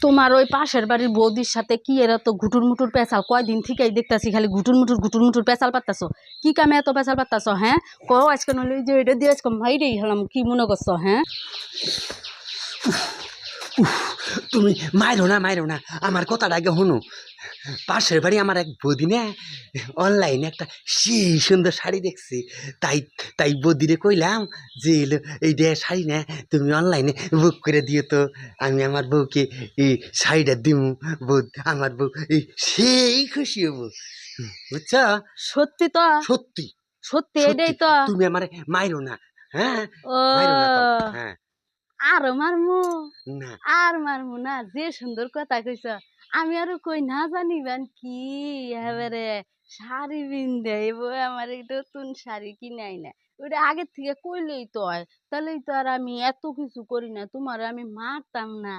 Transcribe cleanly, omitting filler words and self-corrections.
তোমার ওই পাশের বাড়ির বৌদির সাথে কি এরা তো ঘুটুর মুটুর পেঁচাল কয়দিন থেকেই দেখতাছি খালি ঘুটুর মুটুর পেঁচাল পাত্তাছো কি কামে এত পেঁচাল পাত্তাছো হ্যাঁ কও আজকে নইলে যে এটা দিয়ে আজকে মাইরেই হলাম কি মনে করছো হ্যাঁ তুমি মাইরো না আমার কথাটা আগে শুনো। পাশের বাড়ি আমার এক বৌদি অনলাইনে একটা সেই সুন্দর শাড়ি দেখছি, তাই তাই বৌদিরে কইলাম যে এই শাড়ি না তুমি অনলাইনে বুক করে দিও তো, আমি আমার বউকে এই শাড়িটা দিব, বউ আমার বউ এই সেই খুশি হবো, বুঝছো? সত্যি তো সত্যি সত্যি এটাই তো তুমি আমারে মাইরো না, হ্যাঁ ও মাইরো না তো, হ্যাঁ আর মারমু না আর মারমু না যে সুন্দর কথা কইছ আমি আরো কই না জানিবেন কি এবারে শাড়ি বিন্দে আমার এই নতুন শাড়ি কিনাই না ওটা আগের থেকে কইলেই তো হয় তাহলেই তো আর আমি এত কিছু করি না তোমার আমি মারতাম না